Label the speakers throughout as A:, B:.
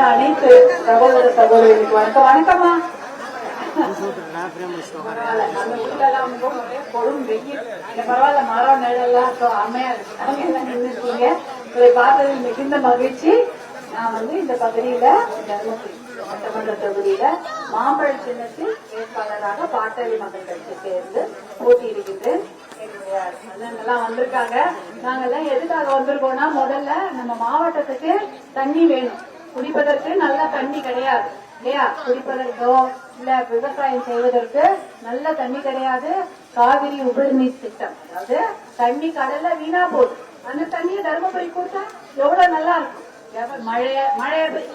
A: அனைத்து சகோதர சகோதரிகளுக்கு வணக்கம். வணக்கம்மா. கொடும் வெயில் பரவாயில்ல, மரம் நிழல்லாம் அம்மையா எல்லாம் நின்றுருக்கீங்க. இதை பார்த்ததில் மிகுந்த மகிழ்ச்சி. நான் இந்த பகுதியில தர்மபுரி சட்டமன்ற தொகுதியில மாம்பழ சின்னத்தில் வேட்பாளராக பாட்டாளி மக்கள் கட்சி சேர்ந்து போட்டியிடுகின்றேன். அண்ணன்லாம் வந்திருக்காங்க. நாங்கெல்லாம் எதுக்காக வந்திருக்கோம்னா, முதல்ல நம்ம மாவட்டத்துக்கு தண்ணி வேணும். குடிப்பதற்கு நல்ல தண்ணி கிடையாது இல்லையா? குடிப்பதற்கோ இல்ல விவசாயம் செய்வதற்கு நல்ல தண்ணி கிடையாது. காவிரி உபரிநீர் திட்டம், அதாவது தண்ணி கடல்ல வீணா போகுது. அந்த தண்ணியை தர்மபுரி கொடுத்தா எவ்வளவு நல்லா இருக்கும்.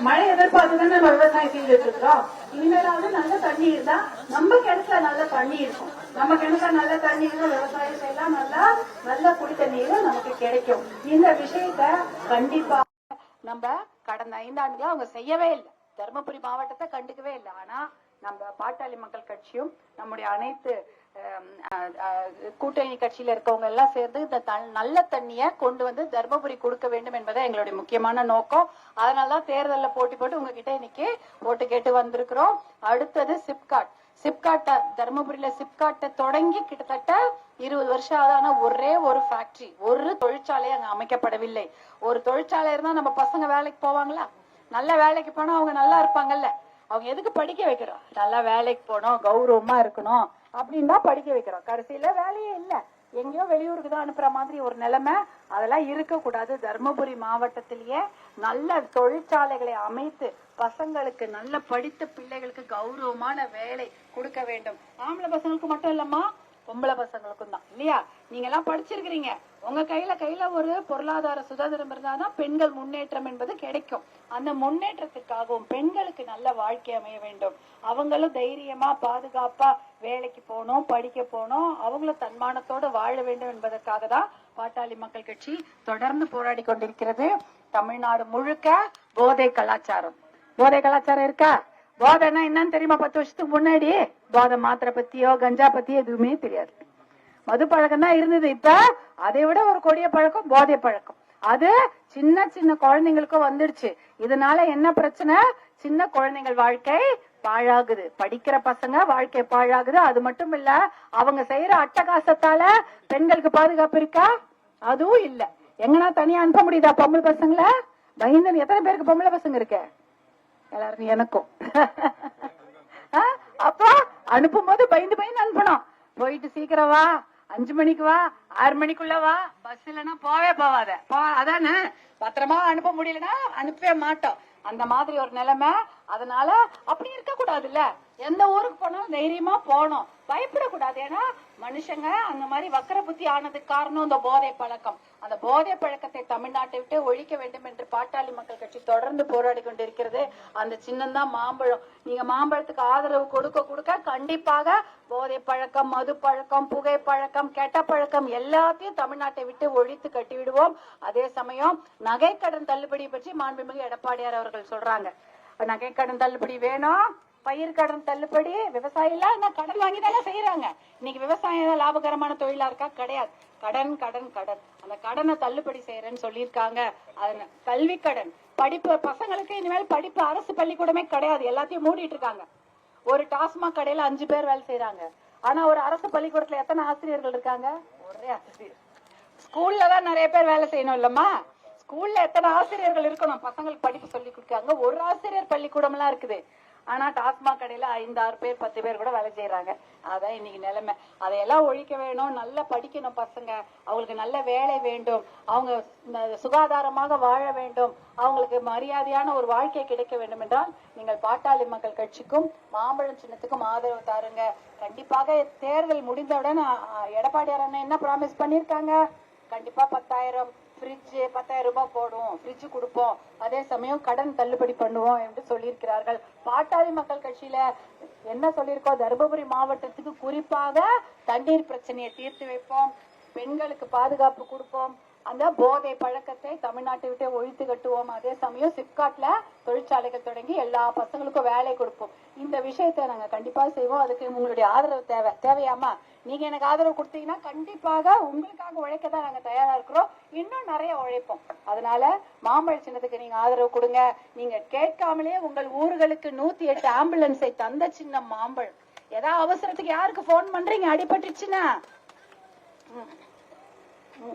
A: மழை எதிர்பார்த்துதான் நம்ம விவசாயம் செஞ்சுட்டு இருக்கிறோம். இனிமேலாவது நல்ல தண்ணி இருந்தா நம்ம கிணத்துல நல்ல தண்ணி இருக்கும். நம்ம கிணத்துல நல்ல தண்ணி இருந்தா விவசாயம் செய்யலாம். நல்ல குடி தண்ணீரும் நமக்கு கிடைக்கும். இந்த விஷயத்த கண்டிப்பா நம்ம கடந்த 5 ஆண்டுகளா அவங்க செய்யவே இல்லை. தர்மபுரி மாவட்டத்தை கண்டுக்கவே இல்லை. ஆனா நம்ம பாட்டாளி மக்கள் கட்சியும் நம்முடைய அனைத்து கூட்டணி கட்சியில இருக்கவங்க எல்லாம் சேர்ந்து இந்த நல்ல தண்ணிய கொண்டு வந்து தர்மபுரி கொடுக்க வேண்டும் என்பதை எங்களுடைய முக்கியமான நோக்கம். அதனாலதான் தேர்தலில் போட்டி போட்டு உங்ககிட்ட இன்னைக்கு ஓட்டு கேட்டு வந்திருக்கிறோம். அடுத்தது சிப்காட் தர்மபுரியில சிப்காட்டை தொடங்கி கிட்டத்தட்ட 20 வருஷம் ஆன ஒரே ஒரு ஃபேக்டரி, ஒரு தொழிற்சாலை அங்க அமைக்கப்படவில்லை. ஒரு தொழிற்சாலை இருந்தா நம்ம பசங்க வேலைக்கு போவாங்களா? நல்ல வேலைக்கு போனா அவங்க நல்லா இருப்பாங்கல்ல. அவங்க எதுக்கு படிக்க வைக்கிறோம்? நல்லா வேலைக்கு போனோம், கௌரவமா இருக்கணும் அப்படின்னு தான் படிக்க வைக்கிறோம். கடைசியில வேலையே இல்ல, எங்கேயோ வெளியூருக்கு தான் அனுப்புற மாதிரி ஒரு நிலைமை. அதெல்லாம் இருக்க கூடாது. தர்மபுரி மாவட்டத்திலேயே நல்ல தொழிற்சாலைகளை அமைத்து பசங்களுக்கு, நல்ல படித்த பிள்ளைகளுக்கு கௌரவமான வேலை கொடுக்க வேண்டும். ஆம்பளை பசங்களுக்கு மட்டும் இல்லம்மா, பொம்பளை பசங்களுக்கும் தான் இல்லையா? நீங்க எல்லாம் படிச்சிருக்கிறீங்க. உங்க கையில ஒரு பொருளாதார சுதந்திரம் இருந்தாதான் பெண்கள் முன்னேற்றம் என்பது கிடைக்கும். அந்த முன்னேற்றத்துக்காகவும் பெண்களுக்கு நல்ல வாழ்க்கை அமைய வேண்டும். அவங்களும் தைரியமா பாதுகாப்பா வேலைக்கு போகணும், படிக்க போகணும், அவங்களும் தன்மானத்தோடு வாழ வேண்டும் என்பதற்காக தான் பாட்டாளி மக்கள் கட்சி தொடர்ந்து போராடி கொண்டிருக்கிறது. தமிழ்நாடு முழுக்க போதை கலாச்சாரம் இருக்கா? போதைன்னா என்னன்னு தெரியுமா? 10 வருஷத்துக்கு முன்னாடி போதை மாத்திரை பத்தியோ கஞ்சா பத்தியோ எதுவுமே தெரியாது. மது பழக்கம் தான் இருந்தது. இப்ப அதை விட ஒரு கொடிய பழக்கம் போதை பழக்கம். அது சின்ன குழந்தைங்களுக்கும் வந்துடுச்சு. இதனால என்ன பிரச்சனை? சின்ன குழந்தைகள் வாழ்க்கை பாழாகுது, படிக்கிற பசங்க வாழ்க்கை பாழாகுது. அது மட்டும் இல்ல, அவங்க செய்யற அட்டகாசத்தால பெண்களுக்கு பாதுகாப்பு இருக்கா? அதுவும் இல்ல. எங்கன்னா தனியா அனுப்ப முடியுதா பொம்பளை பசங்கள? பயந்து எத்தனை பேருக்கு பொம்பளை பசங்க இருக்கு? எல்லாரும் எனக்கும். அப்ப அனுப்பும் போது பயந்து அனுப்பணும். போயிட்டு சீக்கிரம் வா, 5 மணிக்கு வா, 6 மணிக்குள்ள வா, பஸ் இல்லைன்னா போவாத. அதானே? பத்திரமா அனுப்ப முடியலன்னா அனுப்பவே மாட்டோம். அந்த மாதிரி ஒரு நிலைமை. அதனால அப்படி இருக்க கூடாதுல்ல. எந்த ஊருக்கு போனாலும் தைரியமா போனோம், பயப்படக்கூடாது. ஏன்னா மனுஷங்க அந்த மாதிரி வக்கர புத்தி ஆனதுக்கு காரணம் இந்த போதை பழக்கம். அந்த போதை பழக்கத்தை தமிழ்நாட்டை விட்டு ஒழிக்க வேண்டும் என்று பாட்டாளி மக்கள் கட்சி தொடர்ந்து போராடி கொண்டிருக்கிறது. அந்த சின்னம் தான் மாம்பழம். நீங்க மாம்பழத்துக்கு ஆதரவு கொடுக்க கண்டிப்பாக போதை பழக்கம், மது பழக்கம், புகை பழக்கம், கெட்ட பழக்கம் எல்லாத்தையும் தமிழ்நாட்டை விட்டு ஒழித்து கட்டிவிடுவோம். அதே சமயம் நகைக்கடன் தள்ளுபடி பற்றி மாண்புமிகு எடப்பாடியார் அவர்கள் சொல்றாங்க. நகைக்கடன் தள்ளுபடி வேணும், பயிர்கடன் தள்ளுபடி. விவசாயிலாம் என்ன கடன் வாங்கி தானே செய்யறாங்க. இன்னைக்கு விவசாயம் லாபகரமான தொழிலா இருக்கா? கிடையாது. கடன். அந்த கடனை தள்ளுபடி செய்யறேன்னு சொல்லியிருக்காங்க. கல்வி கடன், படிப்பு பசங்களுக்கு இனிமேல் படிப்பு அரசு பள்ளிக்கூடமே கிடையாது, எல்லாத்தையும் மூடிட்டு இருக்காங்க. ஒரு டாஸ்மாக் கடையில 5 பேர் வேலை செய்யறாங்க. ஆனா ஒரு அரசு பள்ளிக்கூடத்துல எத்தனை ஆசிரியர்கள் இருக்காங்க? ஒரே ஆசிரியர். ஸ்கூல்ல தான் நிறைய பேர் வேலை செய்யணும் இல்லம்மா? ஸ்கூல்ல எத்தனை ஆசிரியர்கள் இருக்கணும் பசங்களுக்கு படிப்பு சொல்லி கொடுக்காங்க? ஒரு ஆசிரியர் பள்ளிக்கூடம் எல்லாம் இருக்குது. ஆனா டாஸ்மாக் கடையில 5, 6 பேர் 10 பேர் கூட வேலை செய்யறாங்க. அதான் இன்னைக்கு நிலைமை. அதையெல்லாம் ஒழிக்க வேணும். நல்லா படிக்கணும் பசங்க, அவங்களுக்கு நல்ல வேலை வேண்டும், அவங்க சுகாதாரமாக வாழ வேண்டும், அவங்களுக்கு மரியாதையான ஒரு வாழ்க்கை கிடைக்க வேண்டும் என்றால் நீங்கள் பாட்டாளி மக்கள் கட்சிக்கும் மாம்பழம் சின்னத்துக்கும் ஆதரவு தாருங்க. கண்டிப்பாக தேர்தல் முடிந்தவுடன் எடப்பாடியார் அண்ணன் என்ன ப்ராமிஸ் பண்ணிருக்காங்க? கண்டிப்பா 10,000 ஃப்ரிட்ஜ் 10,000 ரூபாய் போடுவோம், ஃப்ரிட்ஜ் கொடுப்போம், அதே சமயம் கடன் தள்ளுபடி பண்ணுவோம் என்று சொல்லியிருக்கிறார்கள். பாட்டாளி மக்கள் கட்சியில என்ன சொல்லியிருக்கோம்? தர்மபுரி மாவட்டத்துக்கு குறிப்பாக தண்ணீர் பிரச்சனையை தீர்த்து வைப்போம், பெண்களுக்கு பாதுகாப்பு கொடுப்போம், அந்த போதை பழக்கத்தை தமிழ்நாட்டை விட்டு ஒழித்து கட்டுவோம். அதே சமயம் சிப்காட்ல தொழிற்சாலைகள் தொடங்கி எல்லா பசங்களுக்கும் வேலை கொடுப்போம். இந்த விஷயத்தை நாங்க கண்டிப்பா செய்வோம். அதுக்கு உங்களுடைய ஆதரவு தேவையாமா? நீங்க எனக்கு ஆதரவு கொடுத்தீங்கன்னா கண்டிப்பாக உங்களுக்காக உழைக்கதான் நாங்க தயாரா இருக்கிறோம். இன்னும் நிறைய உழைப்போம். அதனால மாம்பழ சின்னத்துக்கு நீங்க ஆதரவு கொடுங்க. நீங்க கேட்காமலே உங்கள் ஊர்களுக்கு 108 ஆம்புலன்ஸை தந்த சின்ன மாம்பழம். ஏதாவது அவசரத்துக்கு யாருக்கு போன் பண்றீங்க? அடிபட்டுச்சுன்னா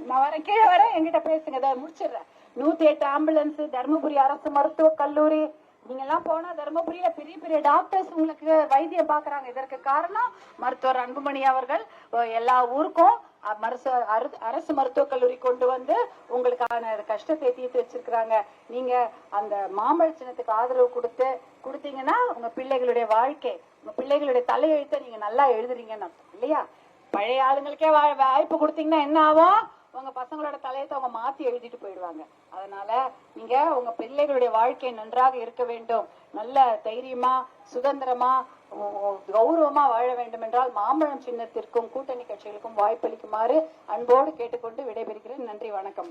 A: நான் வரேன், கீழே வரேன், என்கிட்ட பேசுங்க, அதை முடிச்சிடுறேன். 108 ஆம்புலன்ஸ், தர்மபுரி அரசு மருத்துவக் கல்லூரி, நீங்க எல்லாம் போனா தர்மபுரியில பெரிய பெரிய டாக்டர்ஸ் உங்களுக்கு வைத்தியம் பாக்குறாங்க. இதற்கு காரணம் மருத்துவர் அன்புமணி அவர்கள் எல்லா ஊருக்கும் அரசு மருத்துவக் கல்லூரி கொண்டு வந்து உங்களுக்கான கஷ்டத்தை தீர்த்து வச்சிருக்கிறாங்க. நீங்க அந்த மாம்பழ சின்னத்துக்கு ஆதரவு கொடுத்தீங்கன்னா உங்க பிள்ளைகளுடைய வாழ்க்கை, உங்க பிள்ளைகளுடைய தலையெழுத்தை நீங்க நல்லா எழுதுறீங்கன்னு அர்த்தம் இல்லையா? பழைய ஆளுங்களுக்கே வாய்ப்பு கொடுத்தீங்கன்னா என்ன ஆகும்? உங்க பசங்களோட தலையத்தை அவங்க மாத்தி எழுதிட்டு போயிடுவாங்க. அதனால நீங்க உங்க பிள்ளைகளுடைய வாழ்க்கை நன்றாக இருக்க வேண்டும், நல்ல தைரியமா சுதந்திரமா கௌரவமா வாழ வேண்டும் என்றால் மாம்பழம் சின்னத்திற்கும் கூட்டணி கட்சிகளுக்கும் வாய்ப்பளிக்குமாறு அன்போடு கேட்டுக்கொண்டு விடைபெறுகிறேன். நன்றி, வணக்கம்.